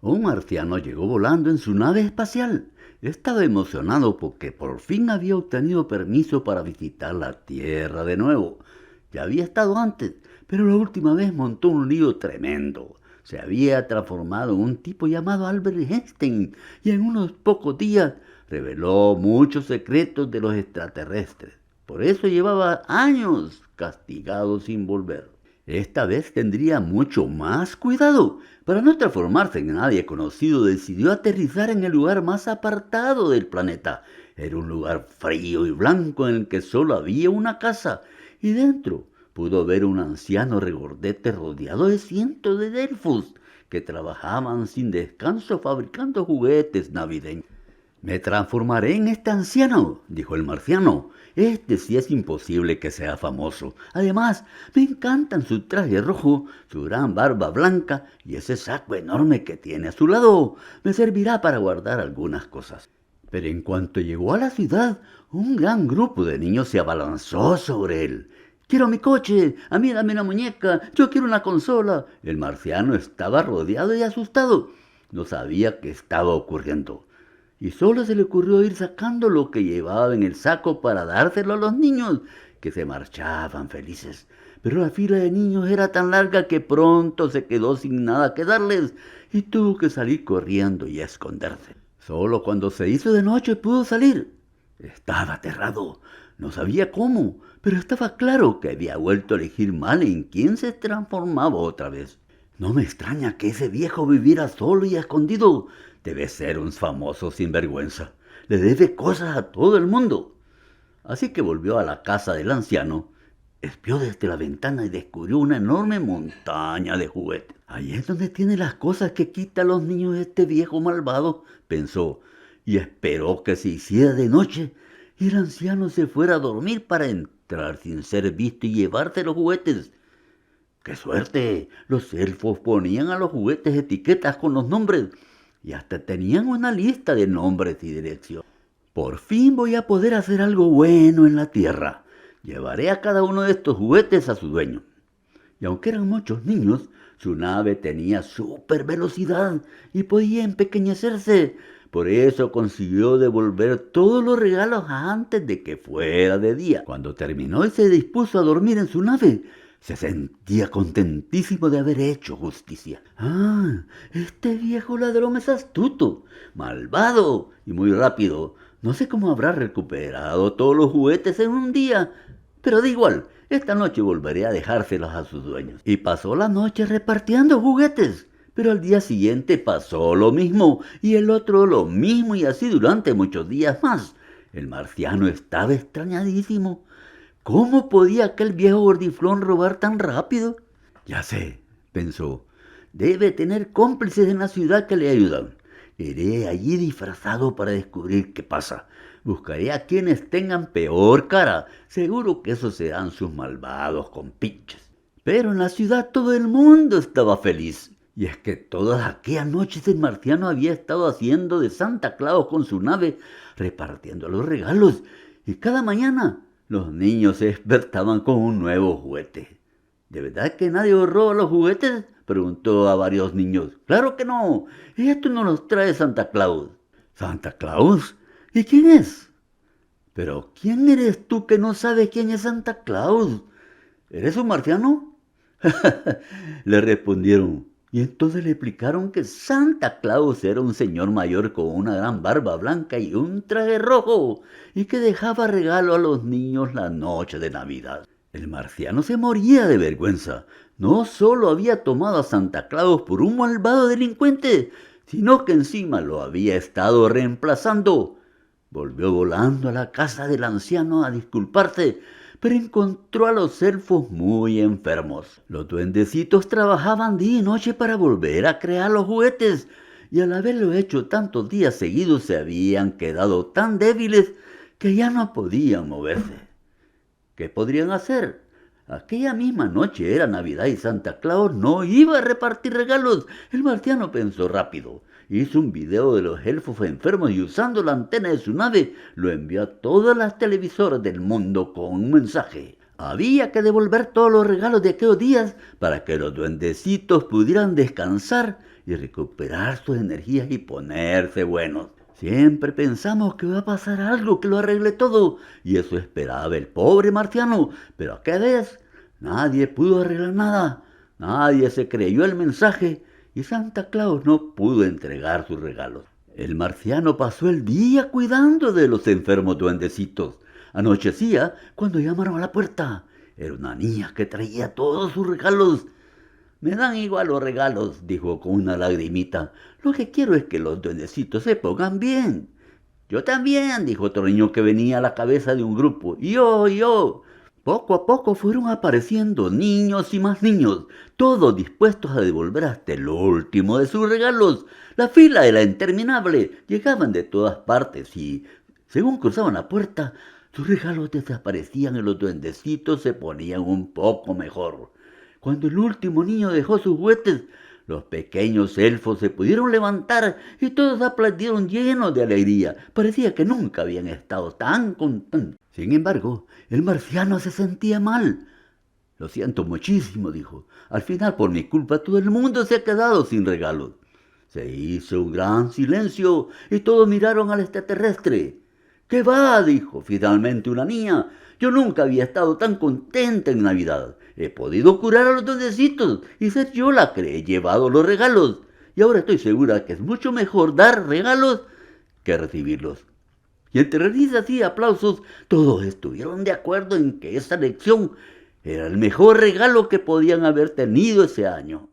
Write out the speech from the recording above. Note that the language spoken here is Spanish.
Un marciano llegó volando en su nave espacial. Estaba emocionado porque por fin había obtenido permiso para visitar la Tierra de nuevo. Ya había estado antes, pero la última vez montó un lío tremendo. Se había transformado en un tipo llamado Albert Einstein y en unos pocos días reveló muchos secretos de los extraterrestres. Por eso llevaba años castigado sin volver. Esta vez tendría mucho más cuidado. Para no transformarse en nadie conocido, decidió aterrizar en el lugar más apartado del planeta. Era un lugar frío y blanco en el que solo había una casa, y dentro pudo ver un anciano regordete rodeado de cientos de elfos que trabajaban sin descanso fabricando juguetes navideños. Me transformaré en este anciano, dijo el marciano. Este sí es imposible que sea famoso. Además, me encantan su traje rojo, su gran barba blanca y ese saco enorme que tiene a su lado. Me servirá para guardar algunas cosas. Pero en cuanto llegó a la ciudad, un gran grupo de niños se abalanzó sobre él. Quiero mi coche, a mí dame una muñeca, yo quiero una consola. El marciano estaba rodeado y asustado. No sabía qué estaba ocurriendo y solo se le ocurrió ir sacando lo que llevaba en el saco para dárselo a los niños, que se marchaban felices. Pero la fila de niños era tan larga que pronto se quedó sin nada que darles y tuvo que salir corriendo y a esconderse. Solo cuando se hizo de noche pudo salir. Estaba aterrado, no sabía cómo, pero estaba claro que había vuelto a elegir mal en quién se transformaba otra vez. No me extraña que ese viejo viviera solo y escondido. Debe ser un famoso sinvergüenza. Le debe cosas a todo el mundo. Así que volvió a la casa del anciano, espió desde la ventana y descubrió una enorme montaña de juguetes. Ahí es donde tiene las cosas que quita a los niños este viejo malvado, pensó, y esperó que se hiciera de noche y el anciano se fuera a dormir para entrar sin ser visto y llevarse los juguetes. ¡Qué suerte! Los elfos ponían a los juguetes etiquetas con los nombres y hasta tenían una lista de nombres y dirección. Por fin voy a poder hacer algo bueno en la tierra. Llevaré a cada uno de estos juguetes a su dueño. Y aunque eran muchos niños, su nave tenía súper velocidad y podía empequeñecerse. Por eso consiguió devolver todos los regalos antes de que fuera de día. Cuando terminó y se dispuso a dormir en su nave, se sentía contentísimo de haber hecho justicia. Ah, este viejo ladrón es astuto, malvado y muy rápido. No sé cómo habrá recuperado todos los juguetes en un día, pero da igual, esta noche volveré a dejárselos a sus dueños. Y pasó la noche repartiendo juguetes. Pero al día siguiente pasó lo mismo, y el otro lo mismo, y así durante muchos días más. El marciano estaba extrañadísimo. ¿Cómo podía aquel viejo gordiflón robar tan rápido? Ya sé, pensó, debe tener cómplices en la ciudad que le ayudan. Iré allí disfrazado para descubrir qué pasa. Buscaré a quienes tengan peor cara. Seguro que esos serán sus malvados compinches. Pero en la ciudad todo el mundo estaba feliz. Y es que todas aquellas noches el marciano había estado haciendo de Santa Claus con su nave, repartiendo los regalos. Y cada mañana los niños se despertaban con un nuevo juguete. ¿De verdad que nadie roba los juguetes?, preguntó a varios niños. ¡Claro que no! Esto no los trae Santa Claus. ¿Santa Claus? ¿Y quién es? ¿Pero quién eres tú que no sabes quién es Santa Claus? ¿Eres un marciano? Le respondieron. Y entonces le explicaron que Santa Claus era un señor mayor con una gran barba blanca y un traje rojo, y que dejaba regalo a los niños la noche de Navidad. El marciano se moría de vergüenza. No solo había tomado a Santa Claus por un malvado delincuente, sino que encima lo había estado reemplazando. Volvió volando a la casa del anciano a disculparse, pero encontró a los elfos muy enfermos. Los duendecitos trabajaban día y noche para volver a crear los juguetes, y al haberlo hecho tantos días seguidos se habían quedado tan débiles que ya no podían moverse. ¿Qué podrían hacer? Aquella misma noche era Navidad y Santa Claus no iba a repartir regalos. El marciano pensó rápido. Hizo un video de los elfos enfermos y usando la antena de su nave lo envió a todas las televisoras del mundo con un mensaje. Había que devolver todos los regalos de aquellos días para que los duendecitos pudieran descansar y recuperar sus energías y ponerse buenos. Siempre pensamos que va a pasar algo que lo arregle todo, y eso esperaba el pobre marciano, pero aquella vez nadie pudo arreglar nada, nadie se creyó el mensaje, y Santa Claus no pudo entregar sus regalos. El marciano pasó el día cuidando de los enfermos duendecitos. Anochecía cuando llamaron a la puerta. Era una niña que traía todos sus regalos. Me dan igual los regalos, dijo con una lagrimita. Lo que quiero es que los duendecitos se pongan bien. Yo también, dijo otro niño que venía a la cabeza de un grupo. Yo. Poco a poco fueron apareciendo niños y más niños, todos dispuestos a devolver hasta el último de sus regalos. La fila era interminable, llegaban de todas partes y, según cruzaban la puerta, sus regalos desaparecían y los duendecitos se ponían un poco mejor. Cuando el último niño dejó sus juguetes, los pequeños elfos se pudieron levantar y todos aplaudieron llenos de alegría. Parecía que nunca habían estado tan contentos. Sin embargo, el marciano se sentía mal. Lo siento muchísimo, dijo. Al final, por mi culpa, todo el mundo se ha quedado sin regalos. Se hizo un gran silencio y todos miraron al extraterrestre. ¿Qué va?, dijo finalmente una niña. Yo nunca había estado tan contenta en Navidad. He podido curar a los duendecitos y ser yo la que he llevado los regalos. Y ahora estoy segura que es mucho mejor dar regalos que recibirlos. Y entre risas y aplausos, todos estuvieron de acuerdo en que esa lección era el mejor regalo que podían haber tenido ese año.